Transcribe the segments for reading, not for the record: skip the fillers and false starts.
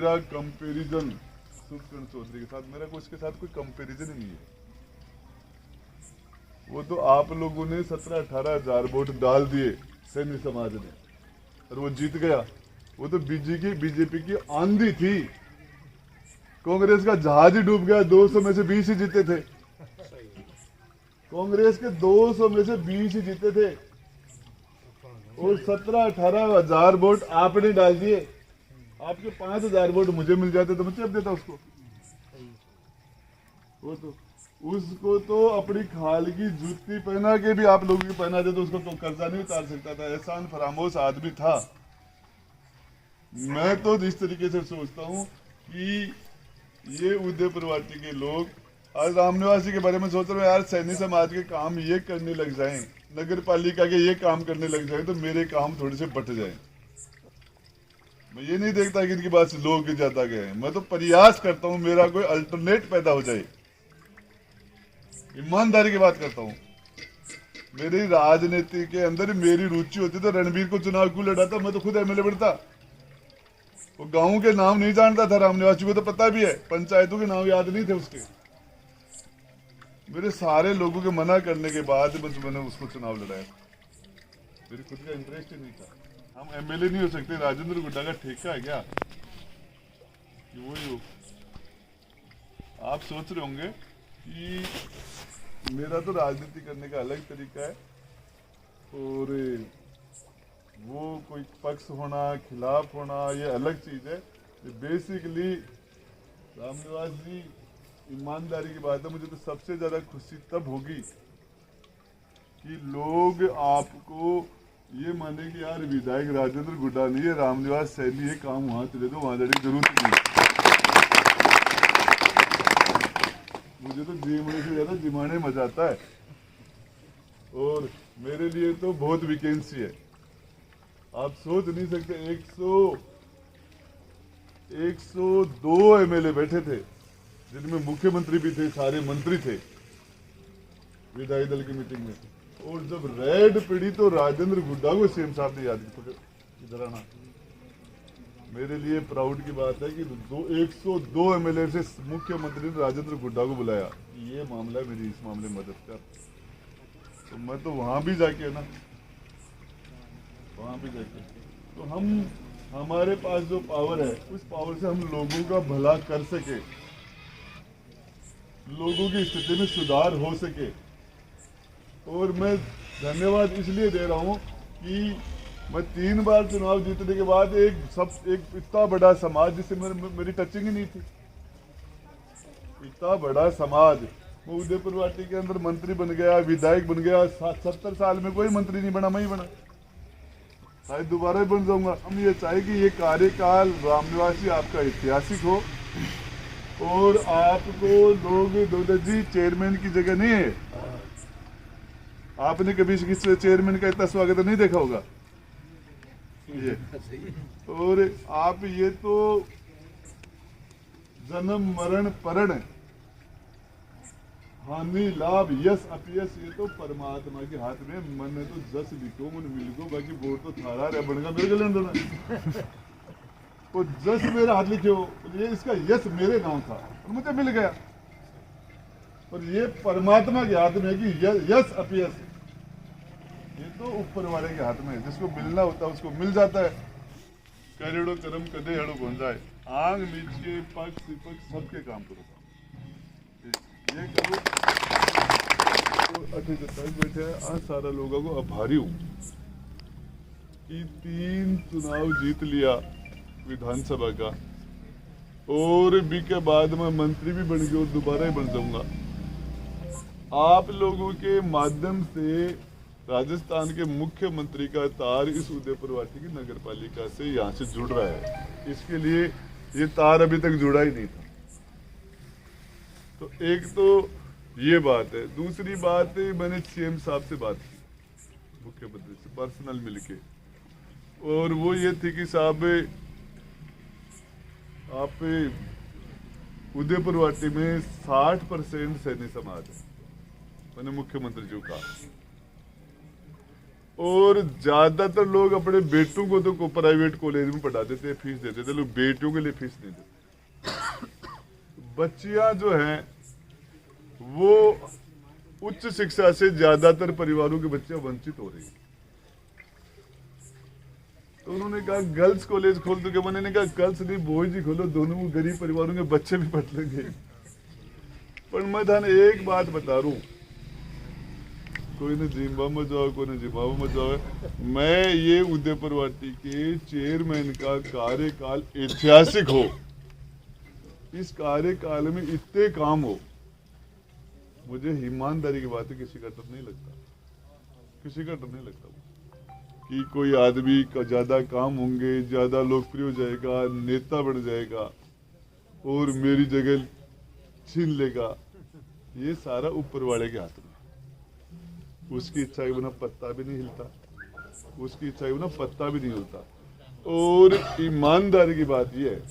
मेरा कंपैरिजन सुखकर्ण चौधरी के साथ, मेरा उसके साथ कोई कंपैरिजन ही नहीं है। वो तो आप लोगों ने 17-18 हजार वोट डाल दिए सैनी समाज ने और वो जीत गया। वो तो बीजेपी की आंधी थी, कांग्रेस का जहाज ही डूब गया। 200 में से 20 ही जीते थे, कांग्रेस के 200 में से 20 ही जीते थे और 17-18 हजार वोट आपने डाल दिए। आपके 5,000 वोट मुझे मिल जाते तो मैं चेप देता उसको। वो तो उसको तो अपनी खाल की जूती पहना के भी आप लोगों की पहना दे तो उसको तो कर्जा नहीं उतार सकता था। एहसान फरामोश आदमी था। मैं तो इस तरीके से सोचता हूँ कि ये उदयपुर वाटी के लोग आज रामनिवासी के बारे में सोच रहे हो यार, सैनी समाज के काम ये करने लग जाएं, नगर पालिका के ये काम करने लग जाएं तो मेरे काम थोड़े से बट जाएं। मैं ये नहीं देखता कि इनकी बात से लोग ज्यादा गए हैं, मैं तो प्रयास करता हूं मेरा कोई अल्टरनेट पैदा हो जाए। ईमानदारी की बात करता हूं। मेरी राजनीति के अंदर मेरी रुचि होती तो रणबीर को चुनाव क्यों लड़ाता, मैं तो खुद एमएलए बनता। वो गांव के नाम नहीं जानता था, रामनिवासी को तो पता भी है, पंचायतों के नाम याद नहीं थे उसके। मेरे सारे लोगों के मना करने के बाद मैंने उसको चुनाव लड़ाया। मेरी खुद का इंटरेस्ट ही नहीं था। हम एमएलए नहीं हो सकते, राजेंद्र गुड्डा का ठेका है क्या? वो ही हो। आप सोच रहे होंगे कि मेरा तो राजनीति करने का अलग तरीका है और वो कोई पक्ष होना खिलाफ होना ये अलग चीज है। बेसिकली रामनिवास जी, ईमानदारी की बात है, मुझे तो सबसे ज्यादा खुशी तब होगी कि लोग आपको ये माने कि यार विधायक राजेंद्र गुड्डा नहीं है, रामनिवास सैनी है, काम वहां चले दो, वहां जाने की जरूरत नहीं। मुझे तो जीवने से ज्यादा जिमाने मजा आता है और मेरे लिए तो बहुत वैकेंसी है। आप सोच नहीं सकते, 102 एमएलए बैठे थे जिनमें मुख्यमंत्री भी थे, सारे मंत्री थे विधायक दल की मीटिंग में। और जब रेड पड़ी तो राजेंद्र गुड्डा को सीएम साहब ने याद इधर आना। मेरे लिए प्राउड की बात है कि 102 एमएलए से मुख्यमंत्री ने राजेंद्र गुड्डा को बुलाया, ये मामला है, मेरी इस मामले में मदद कर। तो मैं तो वहां भी जाके ना, वहां भी जाके तो हमारे पास जो पावर है उस पावर से हम लोगों का भला कर सके, लोगों की स्थिति में सुधार हो सके। और मैं धन्यवाद इसलिए दे रहा हूं कि मैं 3 बार चुनाव जीतने के बाद एक इतना बड़ा समाज जिससे मेरी टचिंग ही नहीं थी, इतना बड़ा समाज, मैं उदयपुर वाटी के अंदर मंत्री बन गया, विधायक बन गया। 70 साल में कोई मंत्री नहीं बना, मैं ही बना, शायद दोबारा ही बन जाऊंगा। हम ये चाहे कि ये कार्यकाल रामनिवासी आपका ऐतिहासिक हो और आपको लोग दौलत जी चेयरमैन की जगह नहीं है। आपने कभी किसी चेयरमैन का इतना स्वागत नहीं देखा होगा ये। और आप ये तो जन्म मरण परण हानि लाभ यश अपयश ये तो परमात्मा के हाथ में। मन है तो जस लिखो मन मिल गो, बाकी वोट तो थारा रहा बनगा मेरे को लेना देना। और जस मेरा हाथ लिखे हो, ये इसका यश मेरे नाम था और मुझे मिल गया। और ये परमात्मा के हाथ में है कि यश अपयश ये तो ऊपर वाले के हाथ में है। जिसको मिलना होता है उसको मिल जाता है। करेड़ो कर्म कदे हेड़ो पहुंच जाए, आंग नीचे पक्ष विपक्ष सबके काम करो, ये करो। तो अच्छे बैठे हैं, आज सारा लोगों को आभारी हूँ कि 3 चुनाव जीत लिया विधानसभा का और बी के बाद में मंत्री भी बन गया और दोबारा ही बन जाऊंगा। आप लोगों के माध्यम से राजस्थान के मुख्यमंत्री का तार इस उदयपुर वाटी की नगर पालिका से यहाँ से जुड़ रहा है। इसके लिए ये तार अभी तक जुड़ा ही नहीं था। तो एक तो ये बात है। दूसरी बात है, मैंने सीएम साहब से बात की, मुख्यमंत्री से पर्सनल मिलके, और वो ये थी कि साहब आप उदयपुर वाटी में 60% सैनी समाज है। मैंने मुख्यमंत्री जी को कहा और ज्यादातर लोग अपने बेटों को तो प्राइवेट कॉलेज में पढ़ाते थे, फीस देते थे, लोग बेटियों के लिए फीस नहीं देते। बच्चियां जो हैं वो उच्च शिक्षा से ज्यादातर परिवारों के बच्चे वंचित हो रही हैं। तो उन्होंने कहा गर्ल्स कॉलेज खोल दो। क्या मैंने कहा गर्ल्स नहीं बॉयज ही खोलो, दोनों में गरीब परिवारों के बच्चे भी पढ़ लेंगे। पर मैं थाने एक बात बता रू, कोई ने जिम्बा में जाओ, कोई ने जिम्बाब्वे में जाओ, मैं ये उदयपुर वाटी के चेयरमैन का कार्यकाल ऐतिहासिक हो, इस कार्यकाल में इतने काम हो, मुझे ईमानदारी की बात है किसी का डर नहीं लगता, किसी का डर नहीं लगता कि कोई आदमी का ज्यादा काम होंगे, ज्यादा लोकप्रिय हो जाएगा, नेता बन जाएगा और मेरी जगह छीन लेगा। ये सारा ऊपर वाले के हाथ में। उसकी इच्छा के बिना पत्ता भी नहीं हिलता, उसकी इच्छा के बिना पत्ता भी नहीं हिलता। और ईमानदारी की बात यह है,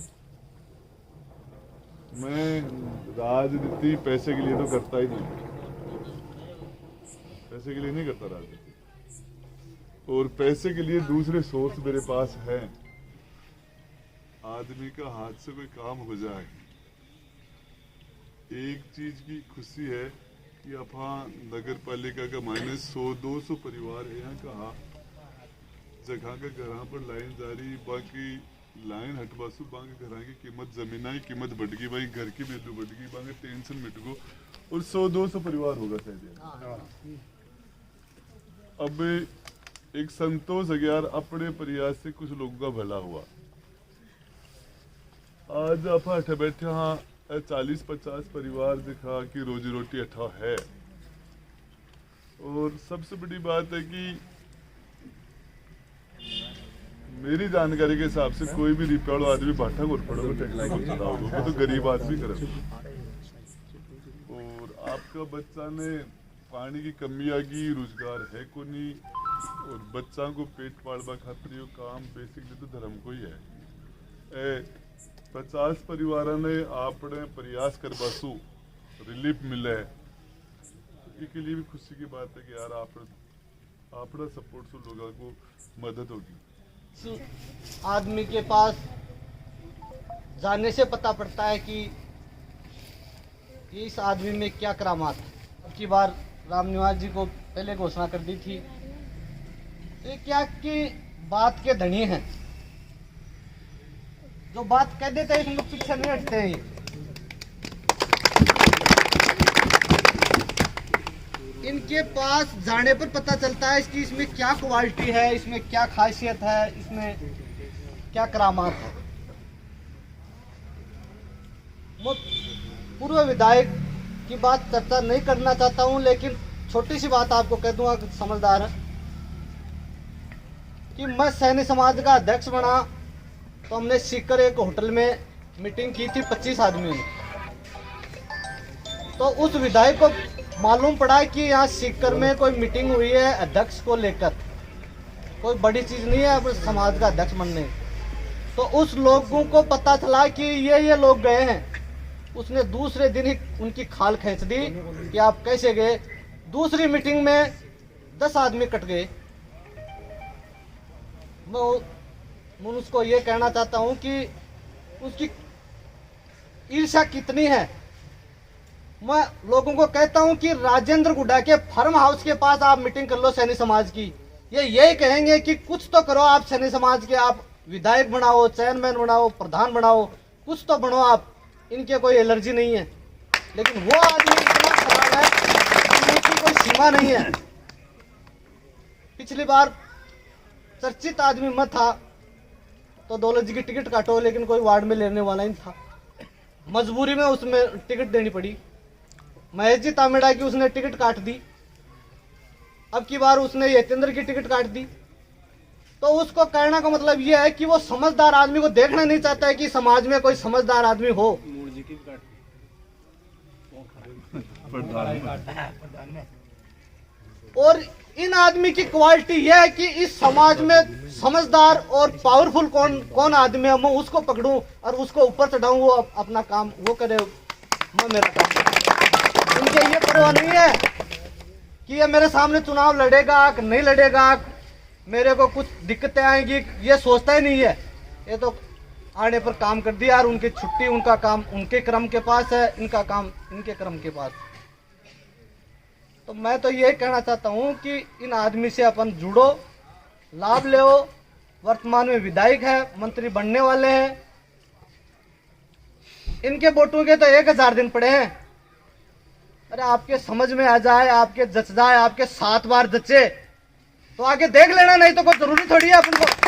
मैं राजनीति पैसे के लिए तो करता ही नहीं, पैसे के लिए नहीं करता राजनीति, और पैसे के लिए दूसरे सोर्स मेरे पास है। आदमी का हाथ से कोई काम हो जाए, एक चीज की खुशी है कि अपा नगर पालिका का माइनस 100-200 परिवार है यहाँ कहा जगह के घर पर लाइन जारी, बाकी लाइन हटवासू बांगे घर की कीमत, जमीना की कीमत बढ़ गई, भाई घर की वैल्यू बढ़ गई, बांगे टेंशन मिट गो, और 100-200 परिवार होगा शायद। अब एक संतोष है यार, अपने प्रयास से कुछ लोगों का भला हुआ। आज अपा अठा बैठे हाँ 40-50 परिवार दिखा कि रोजी रोटी अठा है। और सबसे बड़ी बात है कि मेरी जानकारी के हिसाब से कोई भी रिपेड़ आदमी बाटा को पड़ोगा तो गरीब आदमी करे। और आपका बच्चा ने पानी की कमी आ गई, रोजगार है को नहीं, और बच्चा को पेट पालवा खातिर यो काम बेसिकली तो धर्म को ही है। 50 परिवार ने आपने प्रयास करवासू रिलीफ मिले, इसके लिए भी खुशी की बात है कि यार आपका सपोर्ट से लोगों को मदद होगी। आदमी के पास जाने से पता पड़ता है कि इस आदमी में क्या करामात है। अब की बार रामनिवास जी को पहले घोषणा कर दी थी, ये क्या कि बात के धनी हैं, जो बात कह देते हैं उनको पीछे नहीं हटते हैं। इनके पास जाने पर पता चलता है कि इसमें क्या क्वालिटी है, इसमें क्या खासियत है, इसमें क्या करामात है। मैं पूर्व विधायक की बात चर्चा नहीं करना चाहता हूं, लेकिन छोटी सी बात आपको कह दूंगा कि समझदार है कि मैं सैनी समाज का अध्यक्ष बना तो हमने सीकर एक होटल में मीटिंग की थी 25 आदमियों ने। तो उस विधायक को मालूम पड़ा कि यहाँ सीकर में कोई मीटिंग हुई है अध्यक्ष को लेकर, कोई बड़ी चीज नहीं है अपने समाज का अध्यक्ष बनने। तो उस लोगों को पता चला कि ये लोग गए हैं, उसने दूसरे दिन ही उनकी खाल खींच दी कि आप कैसे गए। दूसरी मीटिंग में 10 आदमी कट गए। मैं उसको ये कहना चाहता हूं कि उसकी ईर्ष्या कितनी है। मैं लोगों को कहता हूं कि राजेंद्र गुड्डा के फार्म हाउस के पास आप मीटिंग कर लो सैनी समाज की, ये यही कहेंगे कि कुछ तो करो आप सैनी समाज के, आप विधायक बनाओ, चेयरमैन बनाओ, प्रधान बनाओ, कुछ तो बनो आप। इनके कोई एलर्जी नहीं है, लेकिन वो आदमी इतना खराब है कि उसकी कोई सीमा नहीं है। पिछली बार चर्चित आदमी मत था तो दौलत जी की टिकट काटो, लेकिन कोई वार्ड में लेने वाला नहीं था, मजबूरी में उसमें टिकट देनी पड़ी। महेश जी तामेड़ा की उसने टिकट काट दी, अब की बार उसने यतेंद्र की टिकट काट दी। तो उसको कहने का मतलब यह है कि वो समझदार आदमी को देखना नहीं चाहता है कि समाज में कोई समझदार आदमी हो। और इन आदमी की क्वालिटी यह है कि इस समाज में समझदार और पावरफुल कौन आदमी है, मैं उसको पकड़ूं और उसको ऊपर चढ़ाऊं, वो अपना काम वो करे, मैं मेरा काम। इनके ये परवाह नहीं है कि ये मेरे सामने चुनाव लड़ेगा कि नहीं लड़ेगा, मेरे को कुछ दिक्कतें आएंगी ये सोचता ही नहीं है। ये तो आने पर काम कर दिया यार, उनकी छुट्टी, उनका काम उनके क्रम के पास है, इनका काम इनके क्रम के पास। तो मैं तो यही कहना चाहता हूँ कि इन आदमी से अपन जुड़ो, लाभ ले। वर्तमान में विधायक है, मंत्री बनने वाले हैं, इनके वोटों के तो 1000 दिन पड़े हैं। अरे आपके समझ में आ जाए, आपके जच जाए, आपके 7 बार जचे तो आगे देख लेना, नहीं तो कोई जरूरी थोड़ी है अपन को।